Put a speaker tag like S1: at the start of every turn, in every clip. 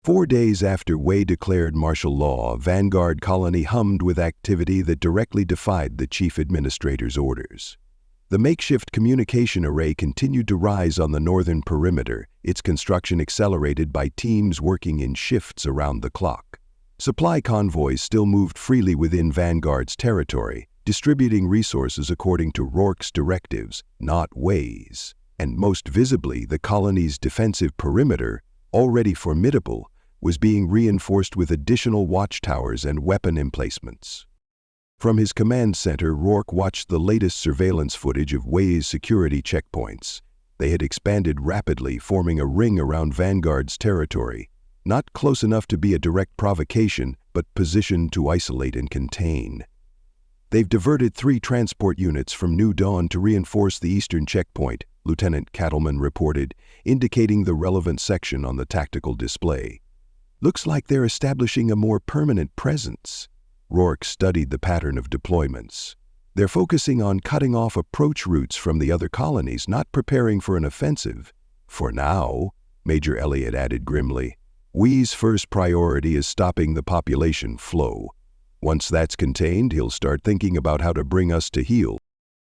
S1: 4 days after Wei declared martial law, Vanguard colony hummed with activity that directly defied the chief administrator's orders. The makeshift communication array continued to rise on the northern perimeter, its construction accelerated by teams working in shifts around the clock. Supply convoys still moved freely within Vanguard's territory, distributing resources according to Rourke's directives, not Wei's. And most visibly, the colony's defensive perimeter, already formidable, was being reinforced with additional watchtowers and weapon emplacements. From his command center, Rourke watched the latest surveillance footage of Wei's security checkpoints. They had expanded rapidly, forming a ring around Vanguard's territory, not close enough to be a direct provocation, but positioned to isolate and contain. They've diverted 3 transport units from New Dawn to reinforce the eastern checkpoint, Lieutenant Cattleman reported, indicating the relevant section on the tactical display. Looks like they're establishing a more permanent presence. Rourke studied the pattern of deployments. They're focusing on cutting off approach routes from the other colonies, not preparing for an offensive. For now, Major Elliott added grimly, Wei's first priority is stopping the population flow. Once that's contained, he'll start thinking about how to bring us to heel.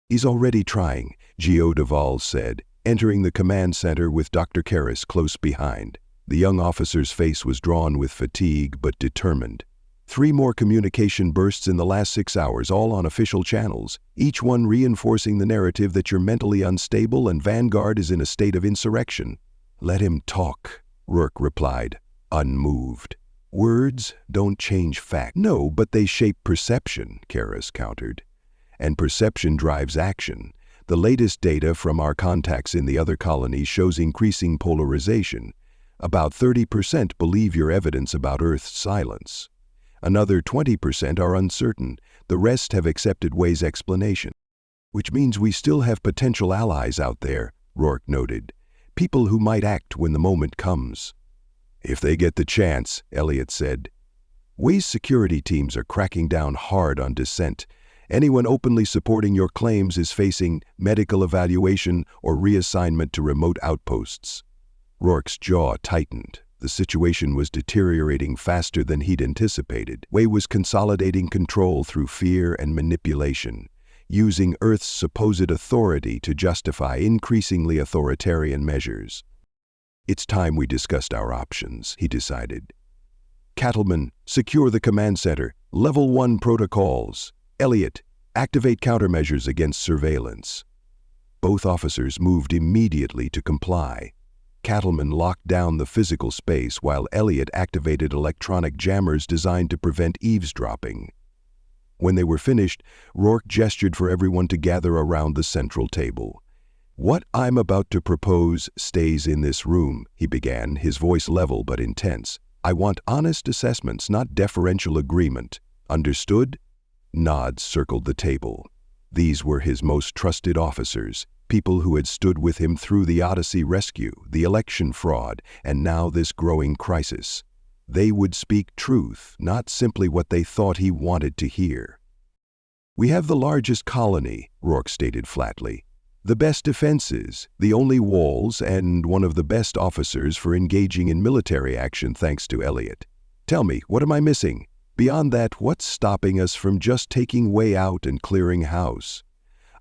S1: He's already trying, Geo Duval said, entering the command center with Dr. Karras close behind. The young officer's face was drawn with fatigue but determined. 3 more communication bursts in the last 6 hours, all on official channels, each one reinforcing the narrative that you're mentally unstable and Vanguard is in a state of insurrection. Let him talk, Rourke replied, unmoved. Words don't change fact. No, but they shape perception, Karras countered. And perception drives action. The latest data from our contacts in the other colonies shows increasing polarization. About 30% believe your evidence about Earth's silence. Another 20% are uncertain. The rest have accepted Wei's explanation. Which means we still have potential allies out there, Rourke noted. People who might act when the moment comes. If they get the chance, Elliott said. Wei's security teams are cracking down hard on dissent. Anyone openly supporting your claims is facing medical evaluation or reassignment to remote outposts. Rourke's jaw tightened. The situation was deteriorating faster than he'd anticipated. Wei was consolidating control through fear and manipulation, using Earth's supposed authority to justify increasingly authoritarian measures. It's time we discussed our options, he decided. Cattleman, secure the command center. Level 1 protocols. Elliott, activate countermeasures against surveillance. Both officers moved immediately to comply. Cattleman locked down the physical space while Elliott activated electronic jammers designed to prevent eavesdropping. When they were finished, Rourke gestured for everyone to gather around the central table. What I'm about to propose stays in this room, he began, his voice level but intense. I want honest assessments, not deferential agreement. Understood? Nods circled the table. These were his most trusted officers, people who had stood with him through the Odyssey rescue, the election fraud, and now this growing crisis. They would speak truth, not simply what they thought he wanted to hear. We have the largest colony, Rourke stated flatly. The best defenses, the only walls, and one of the best officers for engaging in military action thanks to Elliott. Tell me, what am I missing? Beyond that, what's stopping us from just taking Wei out and clearing house?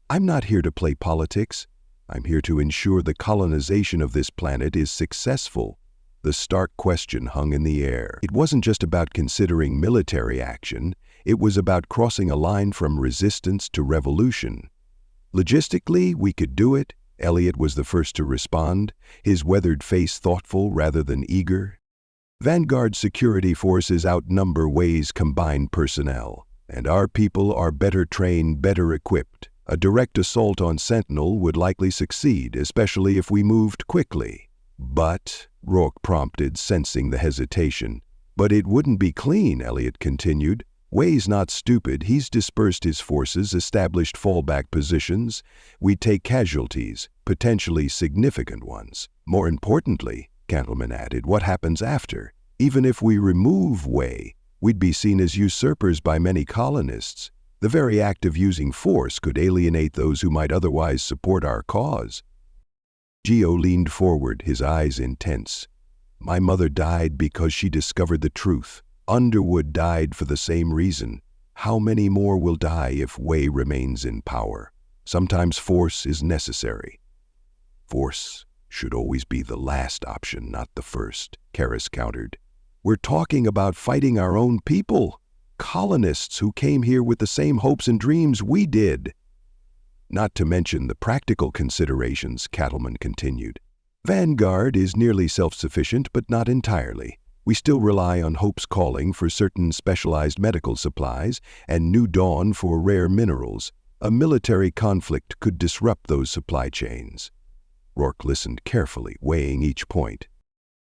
S1: I'm not here to play politics. I'm here to ensure the colonization of this planet is successful. The stark question hung in the air. It wasn't just about considering military action. It was about crossing a line from resistance to revolution. Logistically, we could do it. Elliott was the first to respond, his weathered face thoughtful rather than eager. Vanguard security forces outnumber Wei's combined personnel, and our people are better trained, better equipped. A direct assault on Sentinel would likely succeed, especially if we moved quickly. But, Rourke prompted, sensing the hesitation. But it wouldn't be clean, Elliott continued. Wei's not stupid. He's dispersed his forces, established fallback positions. We'd take casualties, potentially significant ones. More importantly, Cattleman added, what happens after? Even if we remove Wei, we'd be seen as usurpers by many colonists. The very act of using force could alienate those who might otherwise support our cause. Geo leaned forward, his eyes intense. My mother died because she discovered the truth. Underwood died for the same reason. How many more will die if Wei remains in power? Sometimes force is necessary. Force should always be the last option, not the first, Karras countered. We're talking about fighting our own people, colonists who came here with the same hopes and dreams we did. Not to mention the practical considerations, Cattleman continued. Vanguard is nearly self-sufficient, but not entirely. We still rely on Hope's Calling for certain specialized medical supplies and New Dawn for rare minerals. A military conflict could disrupt those supply chains. Rourke listened carefully, weighing each point.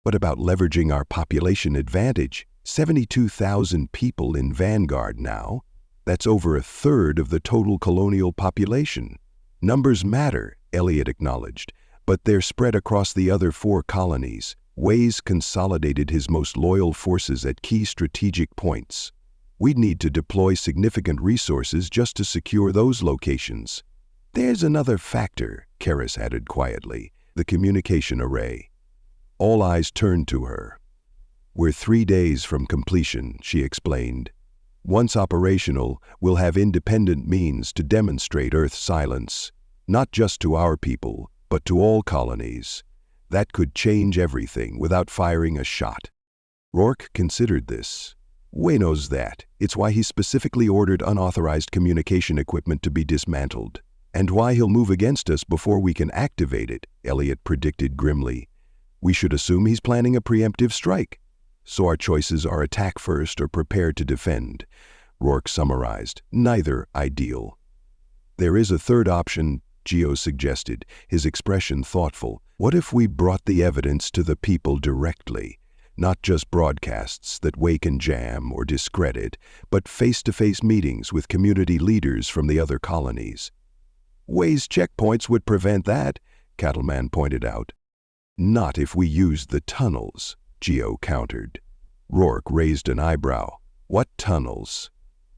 S1: What about leveraging our population advantage? 72,000 people in Vanguard now. That's over a third of the total colonial population. Numbers matter, Elliot acknowledged, but they're spread across the other 4 colonies. Wei's consolidated his most loyal forces at key strategic points. We'd need to deploy significant resources just to secure those locations. There's another factor, Karras added quietly, the communication array. All eyes turned to her. We're 3 days from completion, she explained. Once operational, we'll have independent means to demonstrate Earth's silence, not just to our people, but to all colonies. That could change everything without firing a shot. Rourke considered this. Wei knows that. It's why he specifically ordered unauthorized communication equipment to be dismantled. And why he'll move against us before we can activate it, Elliot predicted grimly. We should assume he's planning a preemptive strike. So our choices are attack first or prepare to defend. Rourke summarized. Neither ideal. There is a third option, Geo suggested, his expression thoughtful. What if we brought the evidence to the people directly? Not just broadcasts that Wei can jam or discredit, but face-to-face meetings with community leaders from the other colonies. Wei's checkpoints would prevent that, Cattleman pointed out. Not if we used the tunnels, Geo countered. Rourke raised an eyebrow. What tunnels?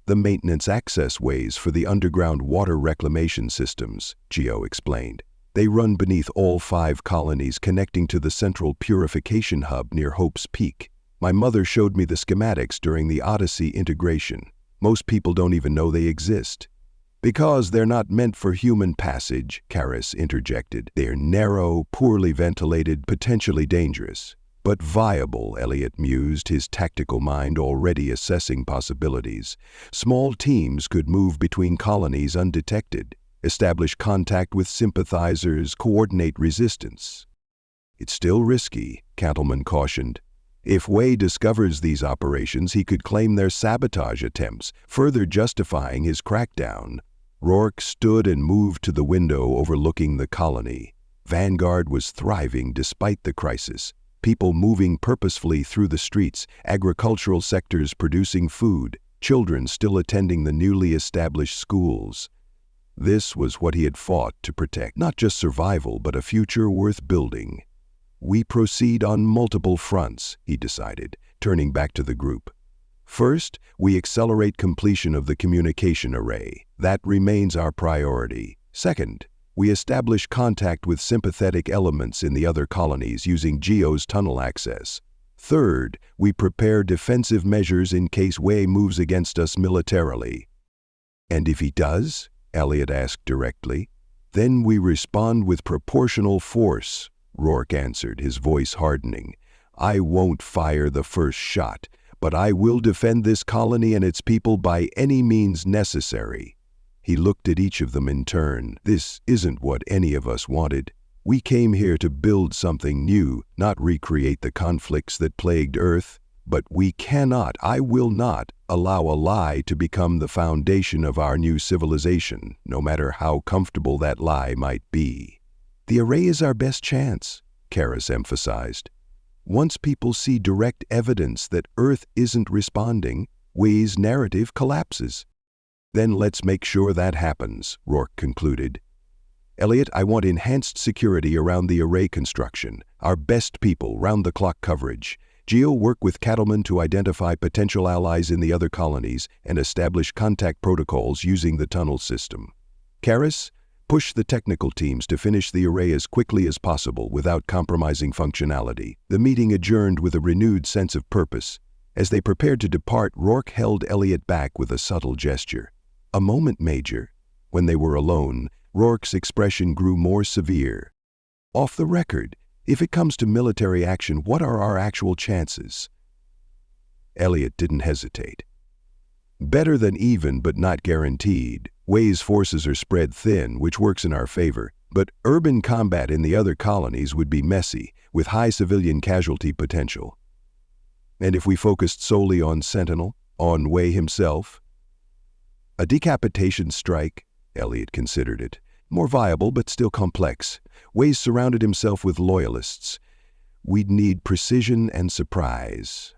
S1: The maintenance access ways for the underground water reclamation systems, Geo explained. They run beneath all 5 colonies connecting to the central purification hub near Hope's Peak. My mother showed me the schematics during the Odyssey integration. Most people don't even know they exist. Because they're not meant for human passage, Karras interjected. They're narrow, poorly ventilated, potentially dangerous. But viable, Elliot mused, his tactical mind already assessing possibilities. Small teams could move between colonies undetected, establish contact with sympathizers, coordinate resistance. It's still risky, Cattleman cautioned. If Wei discovers these operations, he could claim they're sabotage attempts, further justifying his crackdown. Rourke stood and moved to the window overlooking the colony. Vanguard was thriving despite the crisis. People moving purposefully through the streets, agricultural sectors producing food, children still attending the newly established schools. This was what he had fought to protect, not just survival, but a future worth building. We proceed on multiple fronts, he decided, turning back to the group. First, we accelerate completion of the communication array. That remains our priority. Second, we establish contact with sympathetic elements in the other colonies using Geo's tunnel access. Third, we prepare defensive measures in case Wei moves against us militarily. And if he does? Elliot asked directly. Then we respond with proportional force, Rourke answered, his voice hardening. I won't fire the first shot, but I will defend this colony and its people by any means necessary. He looked at each of them in turn. This isn't what any of us wanted. We came here to build something new, not recreate the conflicts that plagued Earth. But we cannot, I will not, allow a lie to become the foundation of our new civilization, no matter how comfortable that lie might be. The array is our best chance, Karras emphasized. Once people see direct evidence that Earth isn't responding, Wei's narrative collapses. Then let's make sure that happens, Rourke concluded. Elliot, I want enhanced security around the array construction, our best people, round-the-clock coverage. Geo, work with Cattleman to identify potential allies in the other colonies and establish contact protocols using the tunnel system. Karras, Push the technical teams to finish the array as quickly as possible without compromising functionality. The meeting adjourned with a renewed sense of purpose. As they prepared to depart, Rourke held Elliot back with a subtle gesture. "A moment, Major." When they were alone, Rourke's expression grew more severe. "Off the record, if it comes to military action, what are our actual chances?" Elliot didn't hesitate. "Better than even, but not guaranteed. Way's forces are spread thin, which works in our favor, but urban combat in the other colonies would be messy, with high civilian casualty potential. And if we focused solely on Sentinel, on Way himself?" "A decapitation strike," Elliot considered it. "More viable, but still complex. Way's surrounded himself with loyalists. We'd need precision and surprise.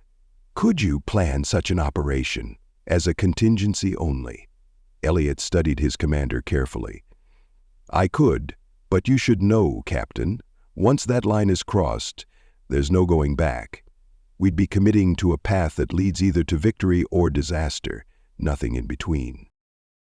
S1: Could you plan such an operation, as a contingency only?" Elliot studied his commander carefully. "I could, but you should know, Captain. Once that line is crossed, there's no going back. We'd be committing to a path that leads either to victory or disaster, nothing in between."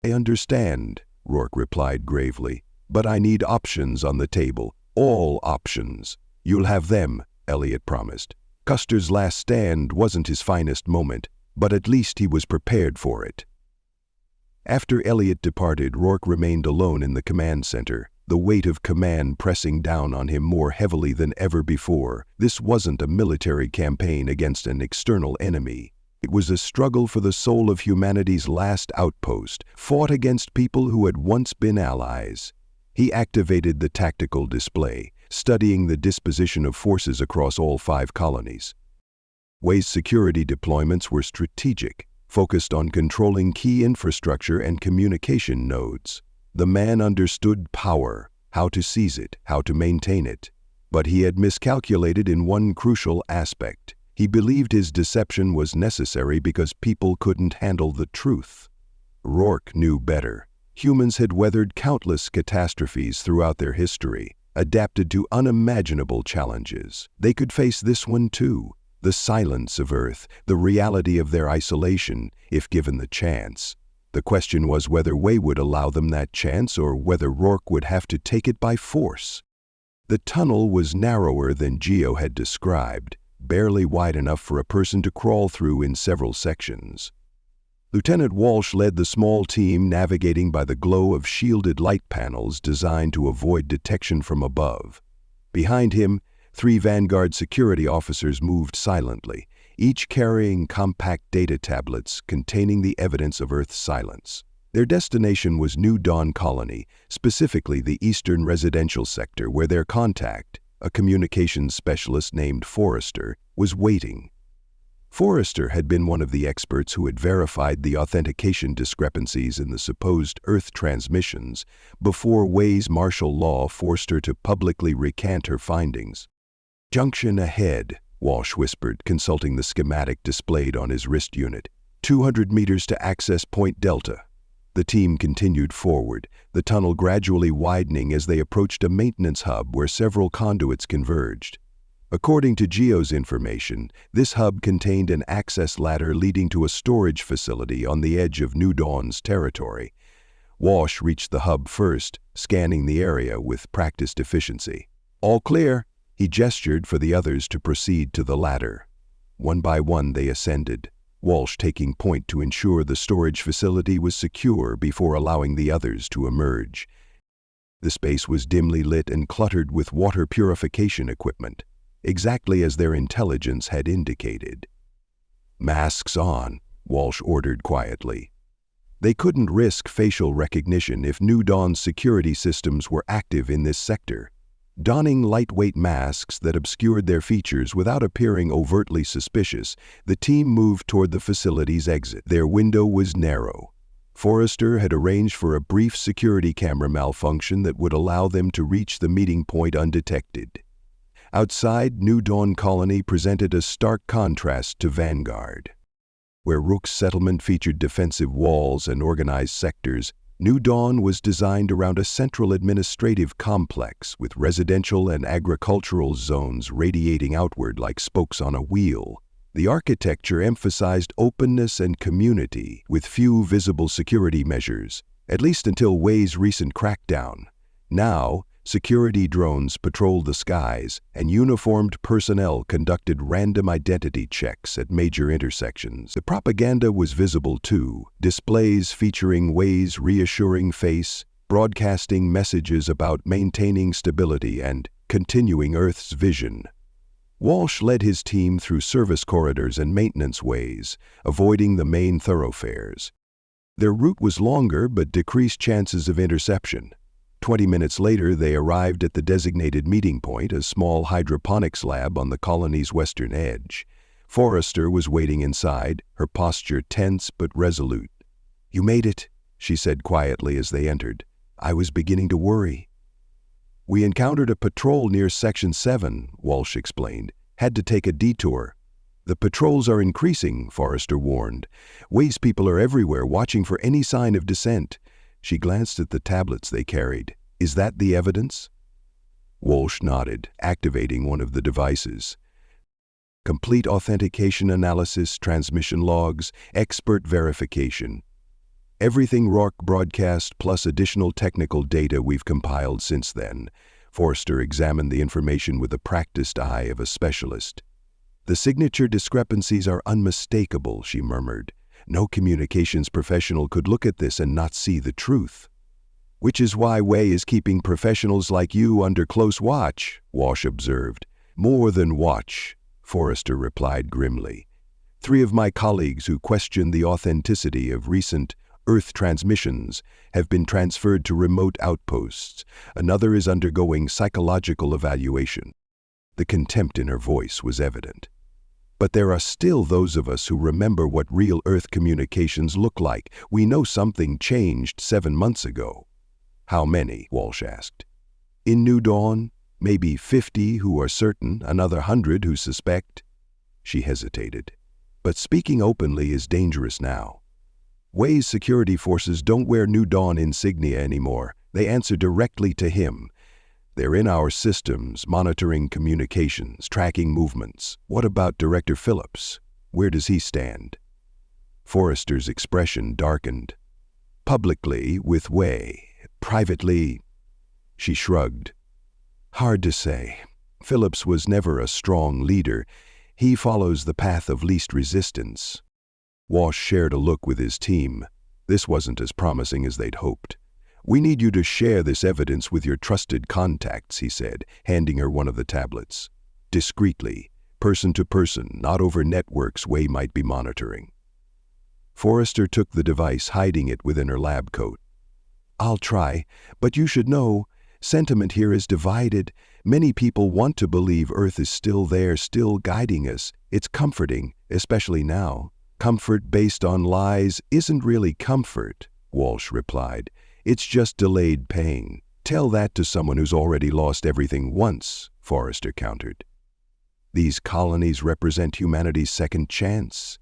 S1: "I understand," Rourke replied gravely, "but I need options on the table, all options." "You'll have them," Elliot promised. Custer's last stand wasn't his finest moment, but at least he was prepared for it. After Elliot departed, Rourke remained alone in the command center, the weight of command pressing down on him more heavily than ever before. This wasn't a military campaign against an external enemy. It was a struggle for the soul of humanity's last outpost, fought against people who had once been allies. He activated the tactical display, studying the disposition of forces across all 5 colonies. Way's security deployments were strategic, focused on controlling key infrastructure and communication nodes. The man understood power, how to seize it, how to maintain it. But he had miscalculated in one crucial aspect. He believed his deception was necessary because people couldn't handle the truth. Rourke knew better. Humans had weathered countless catastrophes throughout their history, adapted to unimaginable challenges. They could face this one too. The silence of Earth, the reality of their isolation, if given the chance. The question was whether Way would allow them that chance or whether Rourke would have to take it by force. The tunnel was narrower than Geo had described, barely wide enough for a person to crawl through in several sections. Lieutenant Walsh led the small team, navigating by the glow of shielded light panels designed to avoid detection from above. Behind him, 3 Vanguard security officers moved silently, each carrying compact data tablets containing the evidence of Earth's silence. Their destination was New Dawn Colony, specifically the eastern residential sector where their contact, a communications specialist named Forrester, was waiting. Forrester had been one of the experts who had verified the authentication discrepancies in the supposed Earth transmissions before Way's martial law forced her to publicly recant her findings. "Junction ahead," Walsh whispered, consulting the schematic displayed on his wrist unit. 200 meters to access Point Delta." The team continued forward, the tunnel gradually widening as they approached a maintenance hub where several conduits converged. According to Geo's information, this hub contained an access ladder leading to a storage facility on the edge of New Dawn's territory. Walsh reached the hub first, scanning the area with practiced efficiency. "All clear." He gestured for the others to proceed to the ladder. One by one they ascended, Walsh taking point to ensure the storage facility was secure before allowing the others to emerge. The space was dimly lit and cluttered with water purification equipment, exactly as their intelligence had indicated. "Masks on," Walsh ordered quietly. They couldn't risk facial recognition if New Dawn's security systems were active in this sector. Donning lightweight masks that obscured their features without appearing overtly suspicious, the team moved toward the facility's exit. Their window was narrow. Forrester had arranged for a brief security camera malfunction that would allow them to reach the meeting point undetected. Outside, New Dawn Colony presented a stark contrast to Vanguard. Where Rook's settlement featured defensive walls and organized sectors, New Dawn was designed around a central administrative complex with residential and agricultural zones radiating outward like spokes on a wheel. The architecture emphasized openness and community with few visible security measures, at least until Way's recent crackdown. Now, security drones patrolled the skies, and uniformed personnel conducted random identity checks at major intersections. The propaganda was visible too, displays featuring Wei's reassuring face, broadcasting messages about maintaining stability and continuing Earth's vision. Walsh led his team through service corridors and maintenance ways, avoiding the main thoroughfares. Their route was longer but decreased chances of interception. 20 minutes later, they arrived at the designated meeting point, a small hydroponics lab on the colony's western edge. Forrester was waiting inside, her posture tense but resolute. "You made it," she said quietly as they entered. "I was beginning to worry." "We encountered a patrol near Section 7, Walsh explained. "Had to take a detour." "The patrols are increasing," Forrester warned. "Wei's people are everywhere, watching for any sign of dissent." She glanced at the tablets they carried. "Is that the evidence?" Walsh nodded, activating one of the devices. "Complete authentication analysis, transmission logs, expert verification. Everything Rourke broadcast plus additional technical data we've compiled since then." Forrester examined the information with the practiced eye of a specialist. "The signature discrepancies are unmistakable," she murmured. "No communications professional could look at this and not see the truth." "Which is why Wei is keeping professionals like you under close watch," Walsh observed. "More than watch," Forrester replied grimly. "3 of my colleagues who questioned the authenticity of recent Earth transmissions have been transferred to remote outposts. Another is undergoing psychological evaluation." The contempt in her voice was evident. "But there are still those of us who remember what real Earth communications look like. We know something changed 7 months ago." "How many?" Walsh asked. "In New Dawn, maybe 50 who are certain, another 100 who suspect." She hesitated. "But speaking openly is dangerous now. Wei's security forces don't wear New Dawn insignia anymore. They answer directly to him. They're in our systems, monitoring communications, tracking movements. What about Director Phillips? Where does he stand?" Forrester's expression darkened. "Publicly, with Wei. Privately," she shrugged. "Hard to say. Phillips was never a strong leader. He follows the path of least resistance." Walsh shared a look with his team. This wasn't as promising as they'd hoped. "We need you to share this evidence with your trusted contacts," he said, handing her one of the tablets. "Discreetly, person to person, not over networks Wei might be monitoring." Forrester took the device, hiding it within her lab coat. "I'll try, but you should know, sentiment here is divided. Many people want to believe Earth is still there, still guiding us. It's comforting, especially now." "Comfort based on lies isn't really comfort," Walsh replied. "It's just delayed pain. Tell that to someone who's already lost everything once," Forrester countered. "These colonies represent humanity's second chance.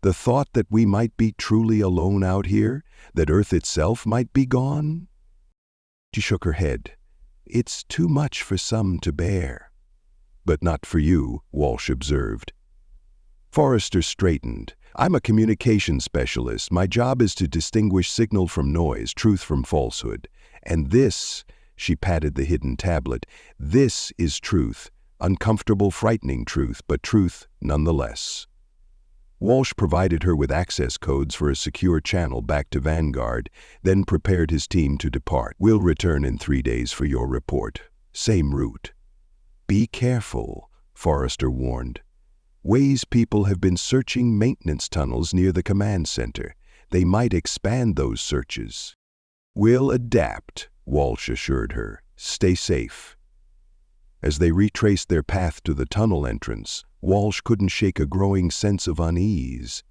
S1: The thought that we might be truly alone out here, that Earth itself might be gone?" She shook her head. "It's too much for some to bear." "But not for you," Walsh observed. Forrester straightened. "I'm a communication specialist. My job is to distinguish signal from noise, truth from falsehood. And this," she patted the hidden tablet, "this is truth. Uncomfortable, frightening truth, but truth nonetheless." Walsh provided her with access codes for a secure channel back to Vanguard, then prepared his team to depart. "We'll return in 3 days for your report. Same route." "Be careful," Forrester warned. "Wei's people have been searching maintenance tunnels near the command center. They might expand those searches." "We'll adapt," Walsh assured her. "Stay safe." As they retraced their path to the tunnel entrance, Walsh couldn't shake a growing sense of unease.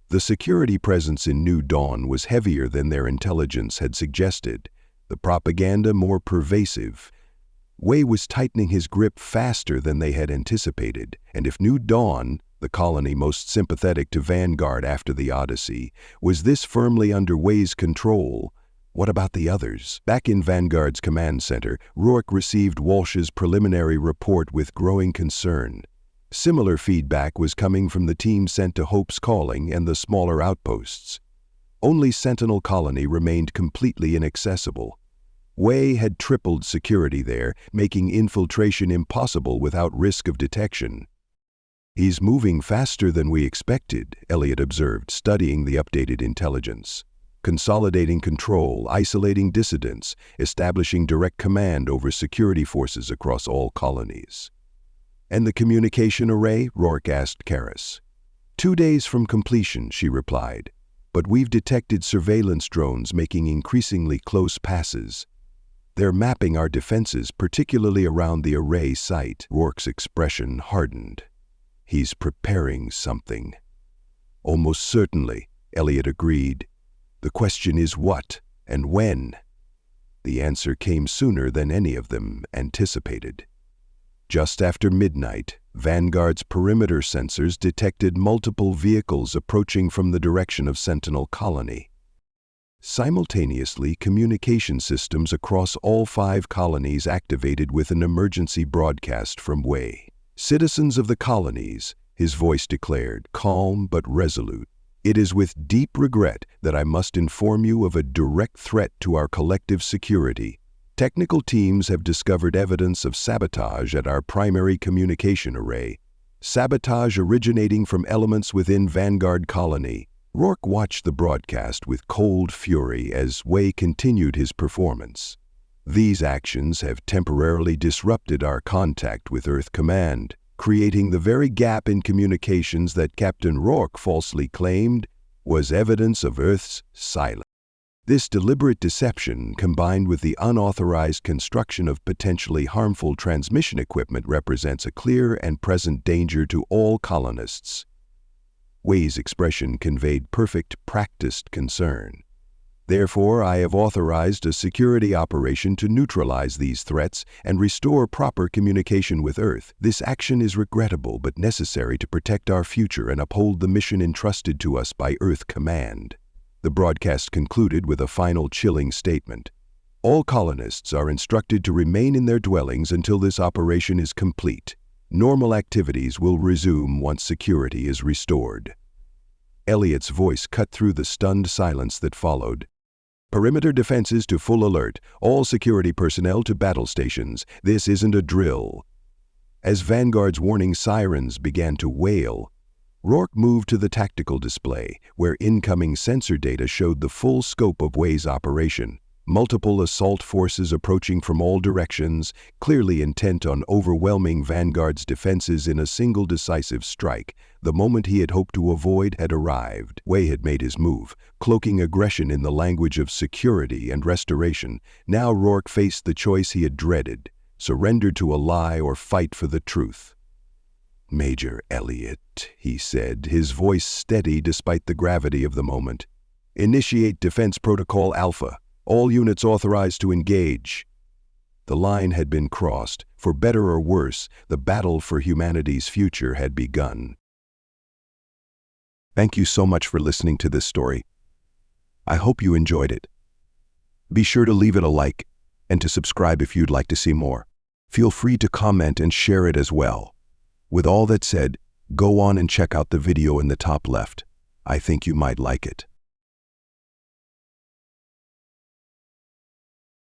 S1: The security presence in New Dawn was heavier than their intelligence had suggested, the propaganda more pervasive. Wei was tightening his grip faster than they had anticipated, and if New Dawn, the colony most sympathetic to Vanguard after the Odyssey, was this firmly under Wei's control, what about the others? Back in Vanguard's command center, Rourke received Walsh's preliminary report with growing concern. Similar feedback was coming from the team sent to Hope's Calling and the smaller outposts. Only Sentinel Colony remained completely inaccessible. Wei had tripled security there, making infiltration impossible without risk of detection. "He's moving faster than we expected," Elliot observed, studying the updated intelligence. "Consolidating control, isolating dissidents, establishing direct command over security forces across all colonies." "And the communication array?" Rourke asked Karis. "2 days from completion," she replied. "But we've detected surveillance drones making increasingly close passes. They're mapping our defenses, particularly around the array site." Rourke's expression hardened. "He's preparing something." "Almost certainly," Elliot agreed. "The question is what and when?" The answer came sooner than any of them anticipated. Just after midnight, Vanguard's perimeter sensors detected multiple vehicles approaching from the direction of Sentinel Colony. Simultaneously, communication systems across all 5 colonies activated with an emergency broadcast from Wei. "Citizens of the colonies," his voice declared, calm but resolute, "it is with deep regret that I must inform you of a direct threat to our collective security. Technical teams have discovered evidence of sabotage at our primary communication array. Sabotage originating from elements within Vanguard Colony." Rourke watched the broadcast with cold fury as Wei continued his performance. "These actions have temporarily disrupted our contact with Earth Command, creating the very gap in communications that Captain Rourke falsely claimed was evidence of Earth's silence. This deliberate deception, combined with the unauthorized construction of potentially harmful transmission equipment, represents a clear and present danger to all colonists." Wei's expression conveyed perfect, practiced concern. "Therefore, I have authorized a security operation to neutralize these threats and restore proper communication with Earth. This action is regrettable but necessary to protect our future and uphold the mission entrusted to us by Earth Command." The broadcast concluded with a final chilling statement. "All colonists are instructed to remain in their dwellings until this operation is complete. Normal activities will resume once security is restored." Elliot's voice cut through the stunned silence that followed. "Perimeter defenses to full alert. All security personnel to battle stations. This isn't a drill." As Vanguard's warning sirens began to wail, Rourke moved to the tactical display, where incoming sensor data showed the full scope of Wei's operation. Multiple assault forces approaching from all directions, clearly intent on overwhelming Vanguard's defenses in a single decisive strike. The moment he had hoped to avoid had arrived. Wei had made his move, cloaking aggression in the language of security and restoration. Now Rourke faced the choice he had dreaded: surrender to a lie or fight for the truth. "Major Elliot," he said, his voice steady despite the gravity of the moment. "Initiate Defense Protocol Alpha. All units authorized to engage." The line had been crossed. For better or worse, the battle for humanity's future had begun. Thank you so much for listening to this story. I hope you enjoyed it. Be sure to leave it a like and to subscribe if you'd like to see more. Feel free to comment and share it as well. With all that said, go on and check out the video in the top left. I think you might like it.